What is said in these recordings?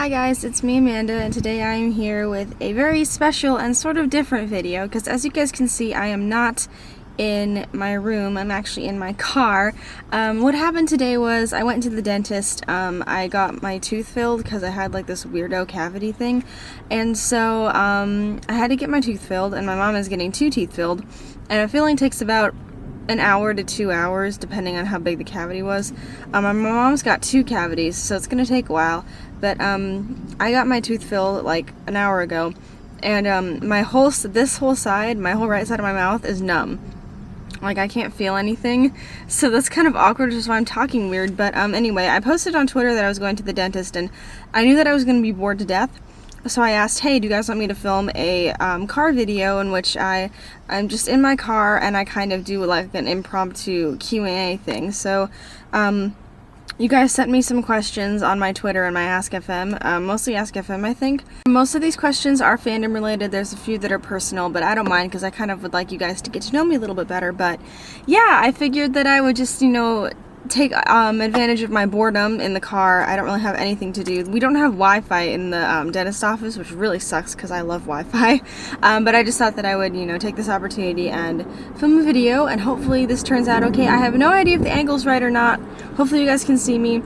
Hi guys, it's me Amanda, and today I am here with a very special and sort of different video because as you guys can see I am not in my room, I'm actually in my car. What happened today was I went to the dentist. I got my tooth filled because I had like this weirdo cavity thing, and so I had to get my tooth filled, and my mom is getting 2 teeth filled, and a filling takes about an hour to 2 hours depending on how big the cavity was. My mom's got 2 cavities, so it's gonna take a while, but I got my tooth filled like an hour ago, and this whole side, my whole right side of my mouth is numb. Like, I can't feel anything, so that's kind of awkward, which is why I'm talking weird. But anyway, I posted on Twitter that I was going to the dentist, and I knew that I was going to be bored to death, so I asked, hey, do you guys want me to film a car video in which I'm just in my car and I kind of do like an impromptu Q&A thing. So you guys sent me some questions on my Twitter and my Ask FM, mostly Ask FM, I think. Most of these questions are fandom related. There's a few that are personal, but I don't mind because I kind of would like you guys to get to know me a little bit better. But yeah, I figured that I would just, take advantage of my boredom in the car. I don't really have anything to do. We don't have Wi-Fi in the dentist office, which really sucks because I love Wi-Fi. But I just thought that I would, take this opportunity and film a video, and hopefully this turns out okay. I have no idea if the angle's right or not. Hopefully you guys can see me.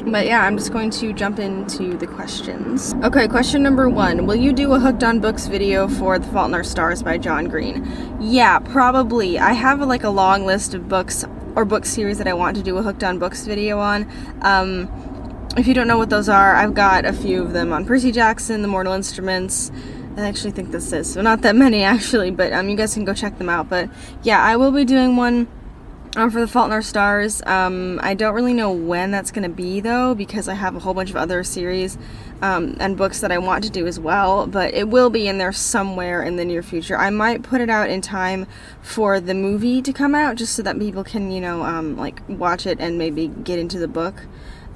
But yeah, I'm just going to jump into the questions. Okay, question number 1. Will you do a Hooked on Books video for The Fault in Our Stars by John Green? Yeah, probably. I have like a long list of books or book series that I want to do a Hooked on Books video on. If you don't know what those are, I've got a few of them on Percy Jackson, The Mortal Instruments. I actually think this is, so not that many actually, but you guys can go check them out. But yeah, I will be doing one for The Fault in Our Stars. I don't really know when that's going to be though, because I have a whole bunch of other series and books that I want to do as well, but it will be in there somewhere in the near future. I might put it out in time for the movie to come out, just so that people can, like watch it and maybe get into the book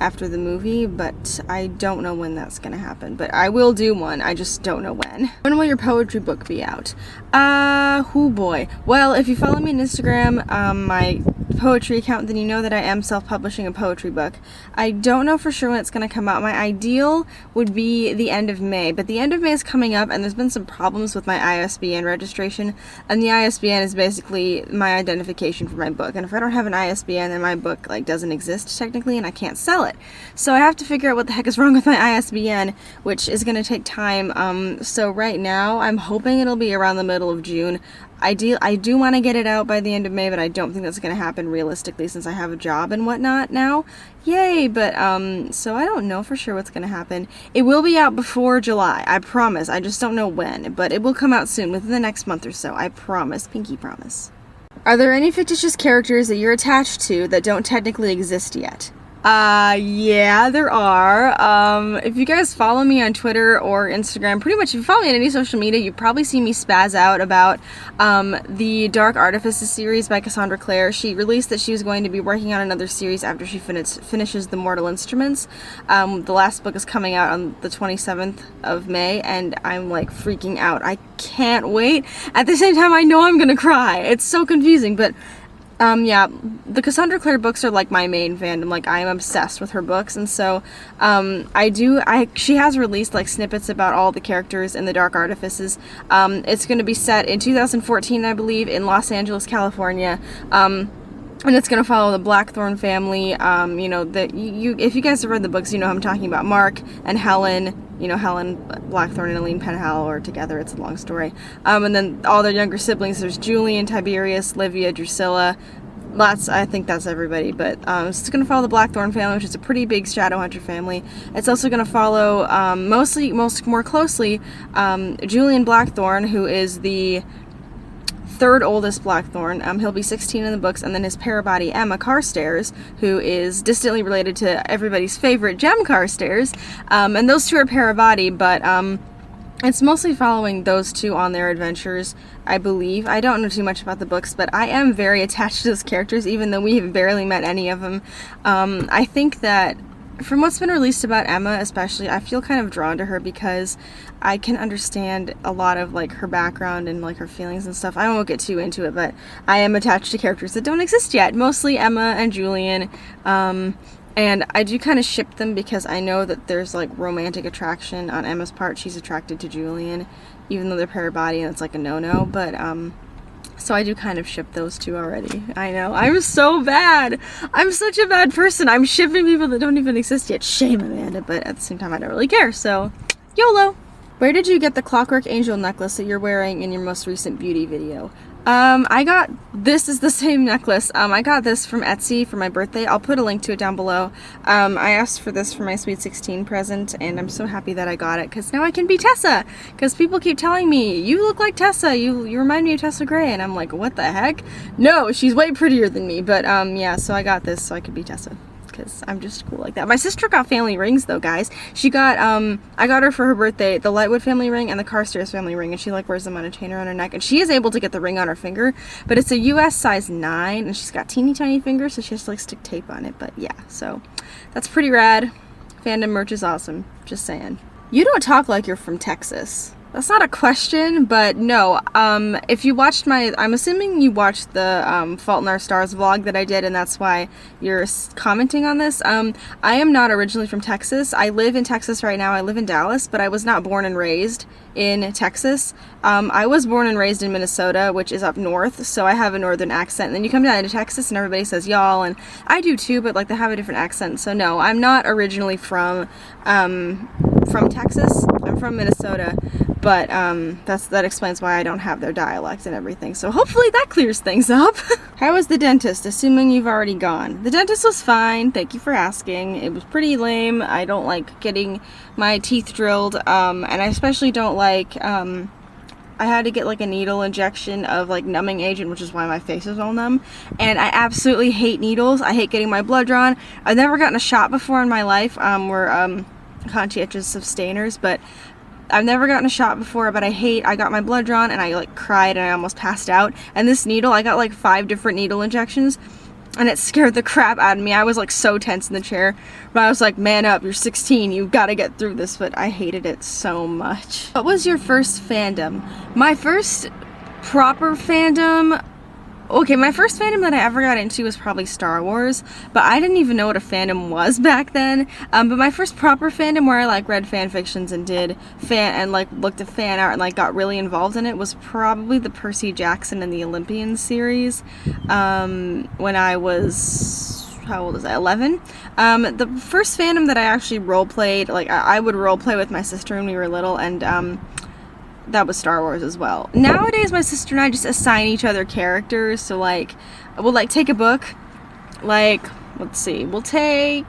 after the movie, but I don't know when that's gonna happen. But I will do one, I just don't know when. When will your poetry book be out? Oh boy. Well, if you follow me on Instagram, my poetry account, then you know that I am self-publishing a poetry book. I don't know for sure when it's gonna come out. My ideal would be the end of May, but the end of May is coming up, and there's been some problems with my ISBN registration, and the ISBN is basically my identification for my book, and if I don't have an ISBN, then my book doesn't exist technically, and I can't sell it. So I have to figure out what the heck is wrong with my ISBN, which is going to take time. So right now, I'm hoping it'll be around the middle of June. I do want to get it out by the end of May, but I don't think that's going to happen realistically since I have a job and whatnot now. Yay! But, so I don't know for sure what's going to happen. It will be out before July, I promise. I just don't know when, but it will come out soon, within the next month or so. I promise. Pinky promise. Are there any fictitious characters that you're attached to that don't technically exist yet? Yeah, there are. If you guys follow me on Twitter or Instagram, pretty much if you follow me on any social media, you probably see me spaz out about, the Dark Artifices series by Cassandra Clare. She released that she was going to be working on another series after she finishes The Mortal Instruments. The last book is coming out on the 27th of May, and I'm like freaking out. I can't wait. At the same time, I know I'm gonna cry. It's so confusing, but yeah, the Cassandra Clare books are like my main fandom. Like, I am obsessed with her books, and so she has released like snippets about all the characters in the Dark Artifices. It's going to be set in 2014, I believe, in Los Angeles, California. And it's going to follow the Blackthorn family. If you guys have read the books, you know who I'm talking about. Mark and Helen, Helen Blackthorn and Aline Penhall are together. It's a long story. And then all their younger siblings, there's Julian, Tiberius, Livia, Drusilla. I think that's everybody. But it's going to follow the Blackthorn family, which is a pretty big Shadowhunter family. It's also going to follow, more closely, Julian Blackthorn, who is the 3rd oldest Blackthorn. He'll be 16 in the books, and then his parabody Emma Carstairs, who is distantly related to everybody's favorite Jem Carstairs, and those two are parabody, but it's mostly following those two on their adventures, I believe. I don't know too much about the books, but I am very attached to those characters, even though we have barely met any of them. I think that from what's been released about Emma especially, I feel kind of drawn to her because I can understand a lot of like her background and like her feelings and stuff. I won't get too into it, but I am attached to characters that don't exist yet, mostly Emma and Julian. And I do kind of ship them because I know that there's like romantic attraction on Emma's part. She's attracted to Julian, even though they're pair body and it's like a no-no. But so I do kind of ship those two already. I know, I'm so bad. I'm such a bad person. I'm shipping people that don't even exist yet. Shame, Amanda. But at the same time, I don't really care. So YOLO. Where did you get the Clockwork Angel necklace that you're wearing in your most recent beauty video? This is the same necklace. I got this from Etsy for my birthday. I'll put a link to it down below. I asked for this for my Sweet 16 present, and I'm so happy that I got it, because now I can be Tessa, because people keep telling me, you look like Tessa, you remind me of Tessa Gray, and I'm like, what the heck? No, she's way prettier than me, but, yeah, so I got this so I could be Tessa, because I'm just cool like that. My sister got family rings though, guys. She got, I got her for her birthday, the Lightwood family ring and the Carstairs family ring, and she like wears them on a chain around her neck, and she is able to get the ring on her finger, but it's a US size 9, and she's got teeny tiny fingers, so she has to like stick tape on it, but yeah, so that's pretty rad. Fandom merch is awesome, just saying. You don't talk like you're from Texas. That's not a question, but no, if you watched I'm assuming you watched the Fault in Our Stars vlog that I did, and that's why you're commenting on this. I am not originally from Texas. I live in Texas right now. I live in Dallas, but I was not born and raised in Texas. I was born and raised in Minnesota, which is up north, so I have a northern accent. And then you come down to Texas and everybody says y'all, and I do too, but like they have a different accent. So no, I'm not originally from Texas. I'm from Minnesota. But that explains why I don't have their dialect and everything. So hopefully that clears things up. How was the dentist, assuming you've already gone? The dentist was fine. Thank you for asking. It was pretty lame. I don't like getting my teeth drilled. And I especially don't like, I had to get like a needle injection of like numbing agent, which is why my face is all numb. And I absolutely hate needles. I hate getting my blood drawn. I've never gotten a shot before in my life. We're conscientious abstainers, but I've never gotten a shot before, but I got my blood drawn and I like cried and I almost passed out. And this needle, I got like 5 different needle injections and it scared the crap out of me. I was like so tense in the chair, but I was like, man up, you're 16, you gotta get through this. But I hated it so much. What was your first fandom? My first proper fandom, okay, my first fandom that I ever got into was probably Star Wars, but I didn't even know what a fandom was back then. But my first proper fandom where I like read fan fictions and did like looked at fan art and like got really involved in it was probably the Percy Jackson and the Olympians series. When I was, how old was I? 11. The first fandom that I actually role played, like I would role play with my sister when we were little, and that was Star Wars as well. Nowadays, my sister and I just assign each other characters. So, like, we'll, like, take a book. Like, let's see. We'll take,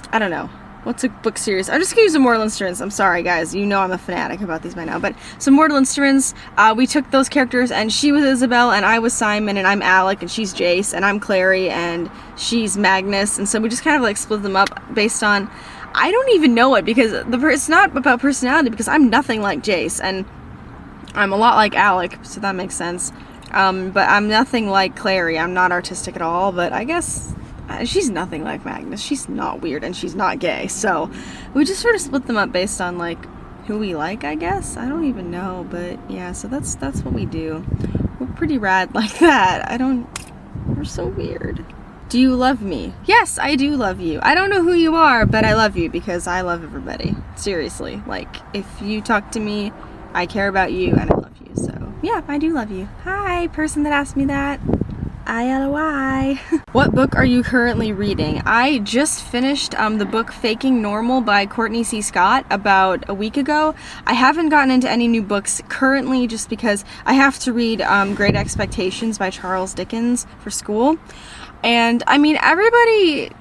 I don't know. What's a book series? I'm just going to use some Mortal Instruments. I'm sorry, guys. You know I'm a fanatic about these by now. But some Mortal Instruments, we took those characters, and she was Isabel, and I was Simon, and I'm Alec, and she's Jace, and I'm Clary, and she's Magnus. And so we just kind of, like, split them up based on, I don't even know it, because it's not about personality, because I'm nothing like Jace, and I'm a lot like Alec, so that makes sense. But I'm nothing like Clary. I'm not artistic at all, but I guess she's nothing like Magnus. She's not weird, and she's not gay, so we just sort of split them up based on, like, who we like, I guess. I don't even know, but yeah, so that's what we do. We're pretty rad like that. We're so weird. Do you love me? Yes, I do love you. I don't know who you are, but I love you because I love everybody. Seriously. Like, if you talk to me, I care about you and I love you. So, yeah, I do love you. Hi, person that asked me that. ILOI. What book are you currently reading? I just finished the book Faking Normal by Courtney C. Scott about a week ago. I haven't gotten into any new books currently just because I have to read Great Expectations by Charles Dickens for school. And I mean, everybody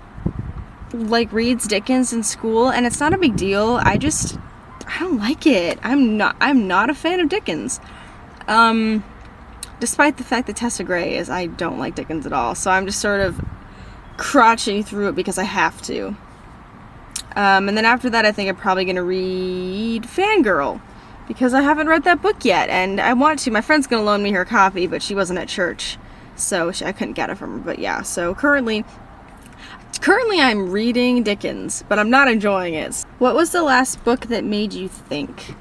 like reads Dickens in school, and it's not a big deal. I don't like it. I'm not a fan of Dickens. Despite the fact that Tessa Gray is, I don't like Dickens at all. So I'm just sort of crotching through it because I have to. And then after that, I think I'm probably going to read Fangirl, because I haven't read that book yet, and I want to. My friend's going to loan me her copy, but she wasn't at church, so I couldn't get it from her. But yeah, so currently I'm reading Dickens, but I'm not enjoying it. What was the last book that made you think?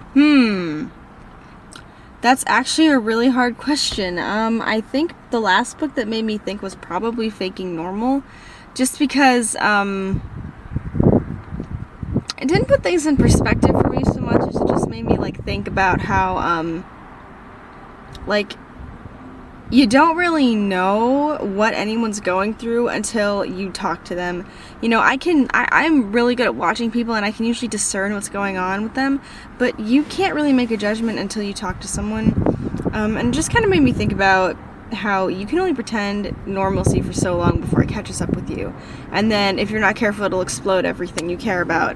That's actually a really hard question. I think the last book that made me think was probably Faking Normal, just because it didn't put things in perspective for me so much as it just made me like think about how like you don't really know what anyone's going through until you talk to them. You know, I'm really good at watching people, and I can usually discern what's going on with them, but you can't really make a judgment until you talk to someone. And it just kind of made me think about how you can only pretend normalcy for so long before it catches up with you. And then if you're not careful, it'll explode everything you care about.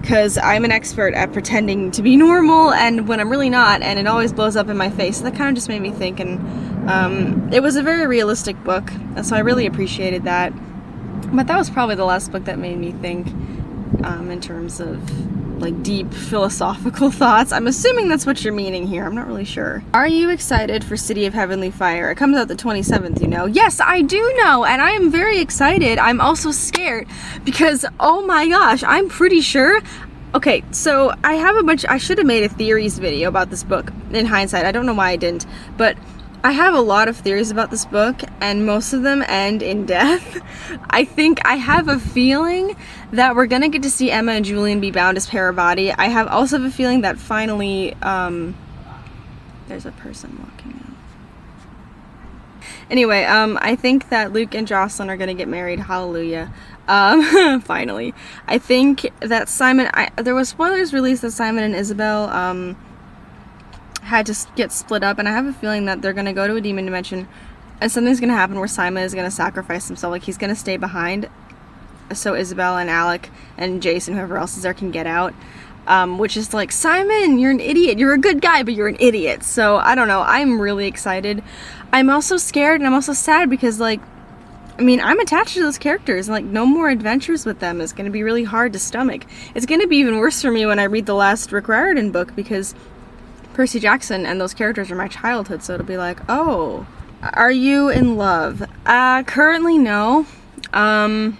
Because I'm an expert at pretending to be normal, and when I'm really not, and it always blows up in my face. So that kind of just made me think, and it was a very realistic book, so I really appreciated that. But that was probably the last book that made me think in terms of like deep philosophical thoughts. I'm assuming that's what you're meaning here. I'm not really sure. Are you excited for City of Heavenly Fire? It comes out the 27th, you know. Yes, I do know, and I am very excited. I'm also scared because, oh my gosh, I'm pretty sure. Okay, so I should have made a theories video about this book in hindsight. I don't know why I didn't, but I have a lot of theories about this book, and most of them end in death. I have a feeling that we're gonna get to see Emma and Julian be bound as Parabody. I also have a feeling that finally, there's a person walking out. Anyway, I think that Luke and Jocelyn are gonna get married. Hallelujah. Finally. I think that there was spoilers released that Simon and Isabel, had to get split up, and I have a feeling that they're going to go to a demon dimension and something's going to happen where Simon is going to sacrifice himself. Like, he's going to stay behind so Isabel and Alec and Jason, whoever else is there, can get out. Which is like, Simon, you're an idiot. You're a good guy, but you're an idiot. So, I don't know. I'm really excited. I'm also scared, and I'm also sad because, like, I mean, I'm attached to those characters, and like, no more adventures with them is going to be really hard to stomach. It's going to be even worse for me when I read the last Rick Riordan book, because Percy Jackson and those characters are my childhood, so it'll be like, oh, are you in love? Currently, no. I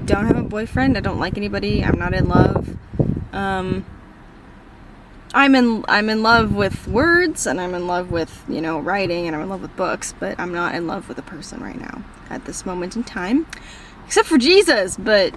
don't have a boyfriend. I don't like anybody. I'm not in love. I'm in love with words, and I'm in love with, you know, writing, and I'm in love with books, but I'm not in love with a person right now at this moment in time, except for Jesus, but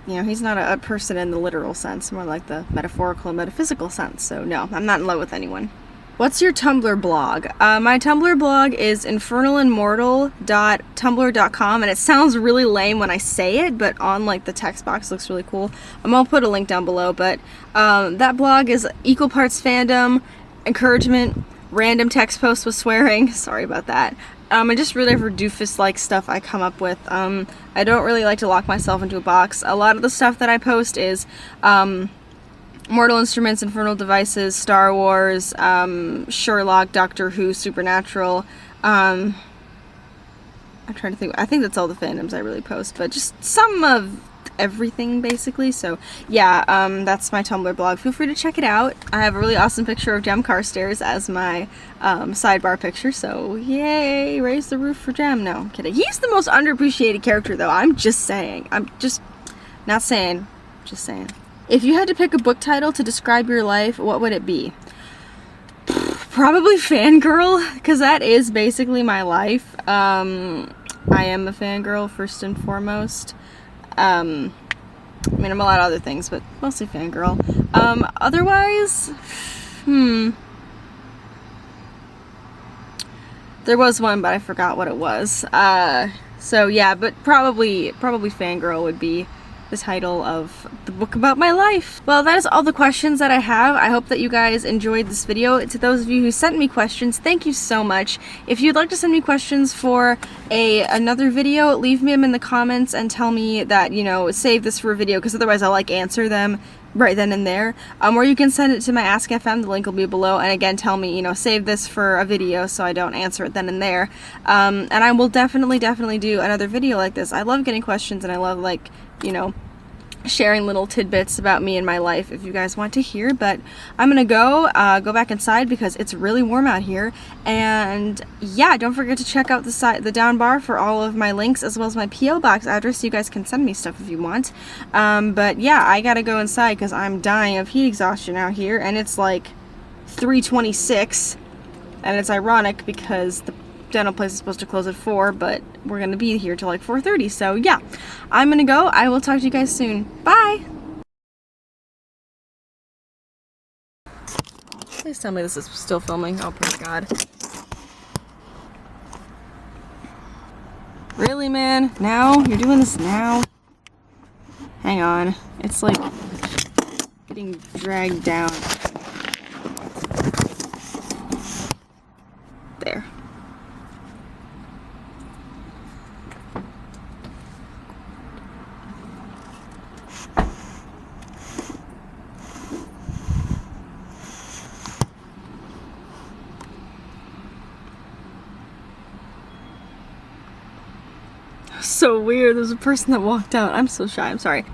you know, he's not a person in the literal sense, more like the metaphorical and metaphysical sense. So no, I'm not in love with anyone. What's your Tumblr blog? My Tumblr blog is infernalandmortal.tumblr.com, and it sounds really lame when I say it, but on like the text box looks really cool. I'll put a link down below, but that blog is equal parts fandom, encouragement, random text posts with swearing. Sorry about that. And just really for doofus-like stuff I come up with. I don't really like to lock myself into a box. A lot of the stuff that I post is Mortal Instruments, Infernal Devices, Star Wars, Sherlock, Doctor Who, Supernatural. I'm trying to think. I think that's all the fandoms I really post, but just some of everything basically. So yeah, that's my Tumblr blog. Feel free to check it out. I have a really awesome picture of Jem Carstairs as my sidebar picture, so yay, raise the roof for Jem. No, I'm kidding. He's the most underappreciated character though. I'm just saying. Just saying. If you had to pick a book title to describe your life, what would it be? Probably Fangirl, because that is basically my life. I am a fangirl first and foremost. I mean, I'm a lot of other things, but mostly fangirl. Otherwise, there was one, but I forgot what it was. So yeah, but probably Fangirl would be the title of the book about my life. Well, that is all the questions that I have. I hope that you guys enjoyed this video. To those of you who sent me questions, thank you so much. If you'd like to send me questions for another video, leave me them in the comments and tell me that, you know, save this for a video, because otherwise I'll like answer them right then and there. Or you can send it to my Ask FM, the link will be below, and again tell me, you know, save this for a video so I don't answer it then and there. And I will definitely do another video like this. I love getting questions, and I love, like, you know, sharing little tidbits about me and my life if you guys want to hear. But I'm gonna go back inside because it's really warm out here. And yeah, don't forget to check out the down bar for all of my links, as well as my PO box address, so you guys can send me stuff if you want. But yeah, I gotta go inside because I'm dying of heat exhaustion out here, and it's like 3:26, and it's ironic because dental place is supposed to close at 4, but we're gonna be here till like 4:30. So yeah, I'm gonna go. I will talk to you guys soon. Bye! Please tell me this is still filming. Oh, please God. Really, man? Now? You're doing this now? Hang on. It's like getting dragged down. There. So weird. There's a person that walked out. I'm so shy. I'm sorry.